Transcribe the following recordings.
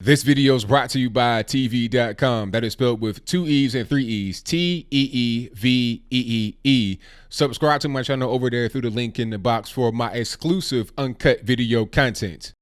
This video is brought to you by TV.com. That is spelled with 2 E's and 3 E's. T-E-E-V-E-E-E. Subscribe to my channel over there through the link in the box for my exclusive uncut video content.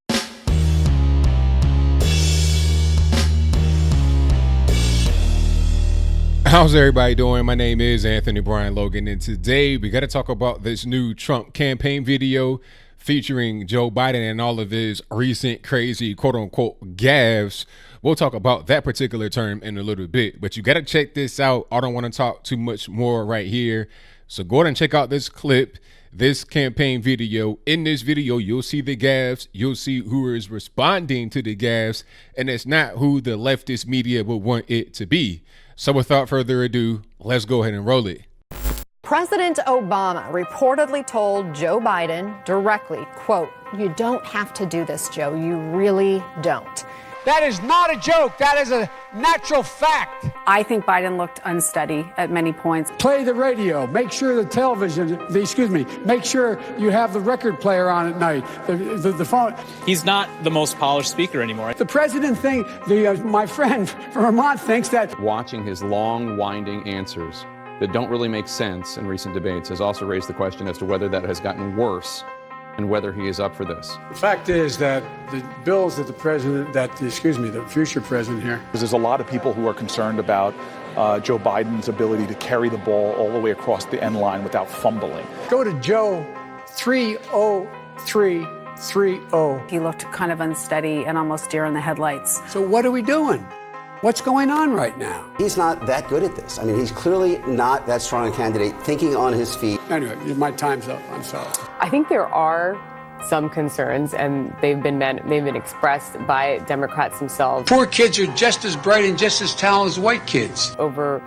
How's everybody doing? My name is Anthony Brian Logan, and today we got to talk about this new Trump campaign video featuring Joe Biden and all of his recent crazy quote-unquote gaffes. We'll talk about that particular term in a little bit, but you got to check this out. I don't want to talk too much more right here, so go ahead and check out this clip, this campaign video. In this video, you'll see the gaffes, you'll see who is responding to the gaffes, and it's not who the leftist media would want it to be. So without further ado, let's go ahead and roll it. President Obama reportedly told Joe Biden directly, quote, "You don't have to do this, Joe. You really don't." That is not a joke. That is a natural fact. I think Biden looked unsteady at many points. Play the radio. Make sure the television, make sure you have the record player on at night, the phone. He's not the most polished speaker anymore. The president my friend from Vermont thinks that. Watching his long, winding answers that don't really make sense in recent debates has also raised the question as to whether that has gotten worse and whether he is up for this. The fact is that the bills that the future president here. There's a lot of people who are concerned about Joe Biden's ability to carry the ball all the way across the end line without fumbling. Go to Joe 30330. He looked kind of unsteady and almost deer in the headlights. So what are we doing? What's going on right now? He's not that good at this. I mean, he's clearly not that strong a candidate, thinking on his feet. Anyway, my time's up. I'm sorry. I think there are some concerns, and they've been expressed by Democrats themselves. Poor kids are just as bright and just as talented as white kids. Over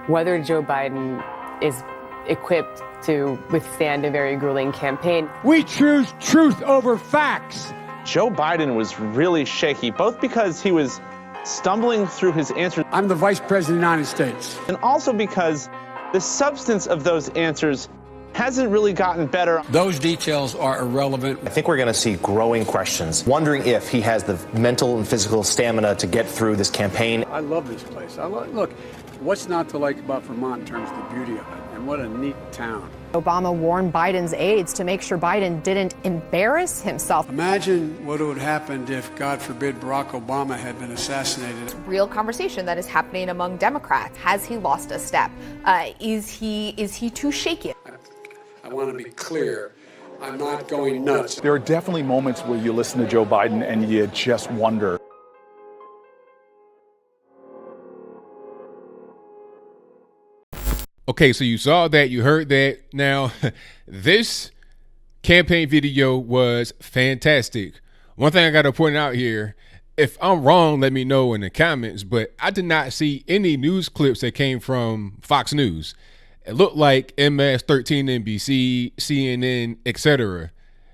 whether Joe Biden is equipped to withstand a very grueling campaign. We choose truth over facts. Joe Biden was really shaky, both because he was stumbling through his answers. I'm the vice president of the United States. And also because the substance of those answers hasn't really gotten better. Those details are irrelevant. I think we're going to see growing questions, wondering if he has the mental and physical stamina to get through this campaign. I love this place. Look, what's not to like about Vermont in terms of the beauty of it? And what a neat town. Obama warned Biden's aides to make sure Biden didn't embarrass himself. Imagine what would have happened if, God forbid, Barack Obama had been assassinated. Real conversation that is happening among Democrats. Has he lost a step? Is he too shaky? I want to be clear. I'm not going nuts. There are definitely moments where you listen to Joe Biden and you just wonder. Okay, so you saw that, you heard that. Now, this campaign video was fantastic. One thing I got to point out here, if I'm wrong, let me know in the comments, but I did not see any news clips that came from Fox News. It looked like MS-13, NBC, CNN, etc.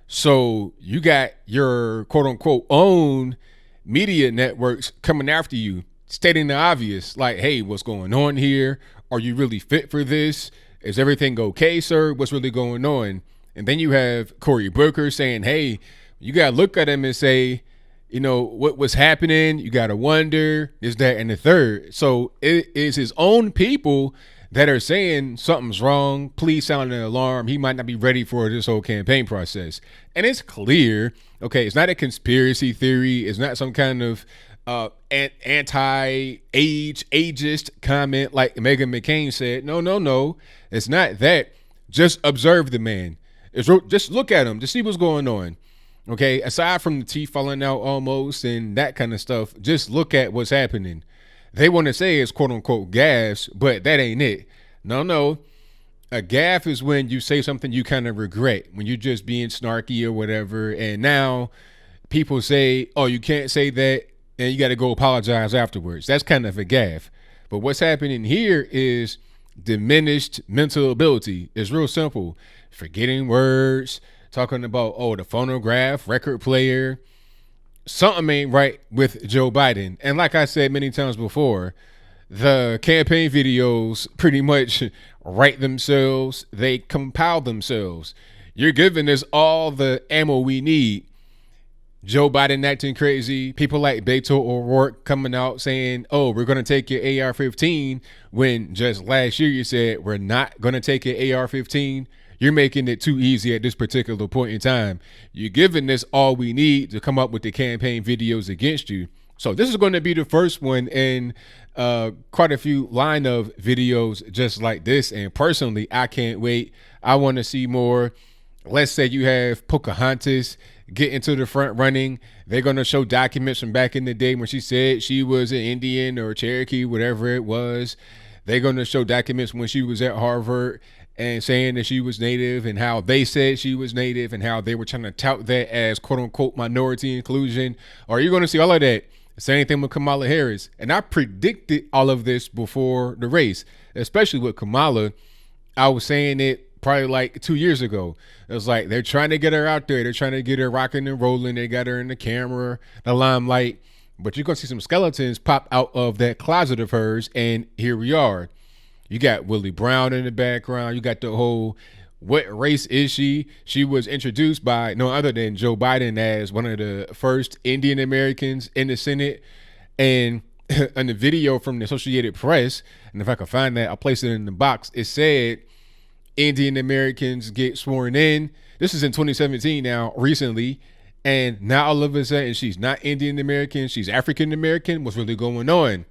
So you got your quote-unquote own media networks coming after you, stating the obvious, like, hey, what's going on here? Are you really fit for this? Is everything okay, sir? What's really going on? And then you have Cory Booker saying, hey, you got to look at him and say, you know, what was happening? You got to wonder, is that, and the third. So it is his own people that are saying something's wrong. Please sound an alarm. He might not be ready for this whole campaign process. And it's clear, okay, it's not a conspiracy theory. It's not some kind of ageist comment like Meghan McCain said. No, it's not that. Just observe the man. Just look at him to see what's going on. Okay, aside from the teeth falling out almost and that kind of stuff, just look at what's happening. They want to say it's quote-unquote gaffes, but that ain't it. No, a gaffe is when you say something you kind of regret, when you're just being snarky or whatever, and now people say, oh, you can't say that, and you got to go apologize afterwards. That's kind of a gaffe. But what's happening here is diminished mental ability. It's real simple. Forgetting words, talking about, oh, the phonograph, record player. Something ain't right with Joe Biden. And like I said many times before, the campaign videos pretty much write themselves. They compile themselves. You're giving us all the ammo we need. Joe Biden acting crazy, people like Beto O'Rourke coming out saying, oh, we're going to take your AR-15, when just last year you said we're not going to take your AR-15. You're making it too easy at this particular point in time. You're giving us all we need to come up with the campaign videos against you. So this is going to be the first one in quite a few line of videos just like this. And personally, I can't wait. I want to see more. Let's say you have Pocahontas get into the front running. They're going to show documents from back in the day when she said she was an Indian or Cherokee, whatever it was. They're going to show documents when she was at Harvard and saying that she was Native, and how they said she was Native, and how they were trying to tout that as quote unquote minority inclusion. Or you're going to see all of that. Same thing with Kamala Harris. And I predicted all of this before the race, especially with Kamala. I was saying it probably like 2 years ago. It was like, they're trying to get her out there. They're trying to get her rocking and rolling. They got her in the camera, the limelight. But you're going to see some skeletons pop out of that closet of hers. And here we are. You got Willie Brown in the background. You got the whole, what race is she? She was introduced by no other than Joe Biden as one of the first Indian Americans in the Senate. And in the video from the Associated Press, and if I can find that, I'll place it in the box. It said Indian Americans get sworn in. This is in 2017 now, recently. And now all of a sudden she's not Indian American, she's African American. What's really going on?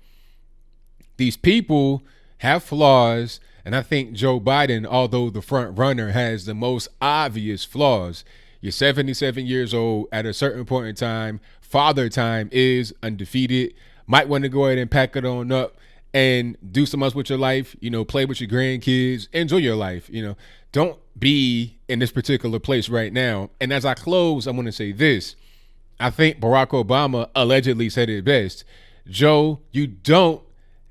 These people have flaws, and I think Joe Biden, although the front runner, has the most obvious flaws. You're 77 years old. At a certain point in time, father time is undefeated. Might want to go ahead and pack it on up and do something else with your life, you know, play with your grandkids, enjoy your life, you know. Don't be in this particular place right now. And as I close, I want to say this. I think Barack Obama allegedly said it best. Joe, you don't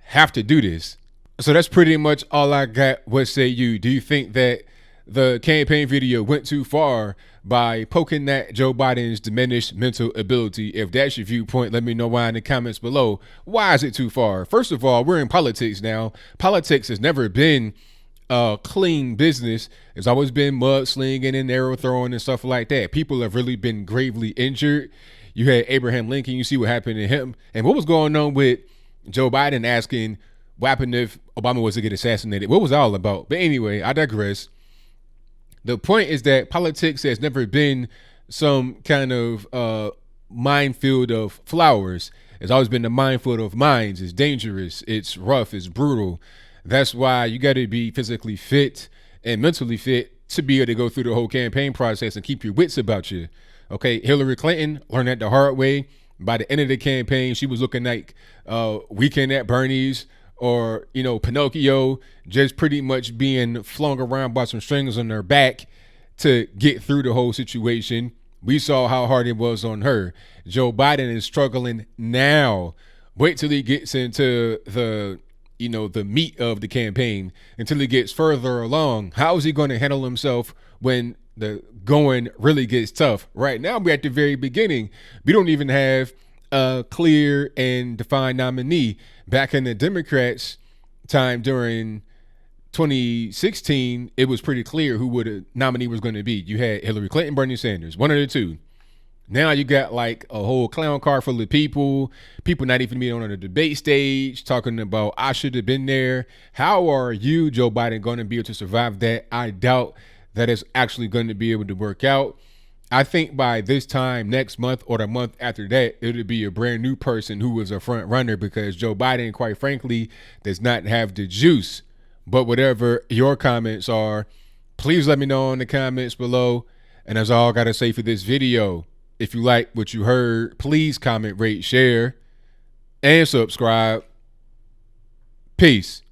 have to do this. So that's pretty much all I got. What say you? Do you think that the campaign video went too far by poking at Joe Biden's diminished mental ability? If that's your viewpoint, let me know why in the comments below. Why is it too far? First of all, we're in politics now. Politics has never been a clean business. It's always been mudslinging and arrow throwing and stuff like that. People have really been gravely injured. You had Abraham Lincoln. You see what happened to him. And what was going on with Joe Biden asking what happened if Obama was to get assassinated? What was it all about? But anyway, I digress. The point is that politics has never been some kind of minefield of flowers. It's always been the minefield of minds. It's dangerous. It's rough. It's brutal. That's why you got to be physically fit and mentally fit to be able to go through the whole campaign process and keep your wits about you. Okay, Hillary Clinton learned that the hard way. By the end of the campaign, she was looking like Weekend at Bernie's, or, you know, Pinocchio, just pretty much being flung around by some strings on her back to get through the whole situation. We saw how hard it was on her. Joe Biden is struggling now. Wait till he gets into the, you know, the meat of the campaign, until he gets further along. How is he going to handle himself when the going really gets tough? Right now, we're at the very beginning. We don't even have a clear and defined nominee. Back in the Democrats' time during 2016, it was pretty clear who the nominee was going to be. You had Hillary Clinton, Bernie Sanders, one of the two. Now you got like a whole clown car full of people not even being on the debate stage, talking about, I should have been there. How are you, Joe Biden, going to be able to survive that? I doubt that it's actually going to be able to work out. I think by this time next month or the month after that, it'll be a brand new person who was a front runner, because Joe Biden, quite frankly, does not have the juice. But whatever your comments are, please let me know in the comments below. And that's all I got to say for this video. If you like what you heard, please comment, rate, share, and subscribe. Peace.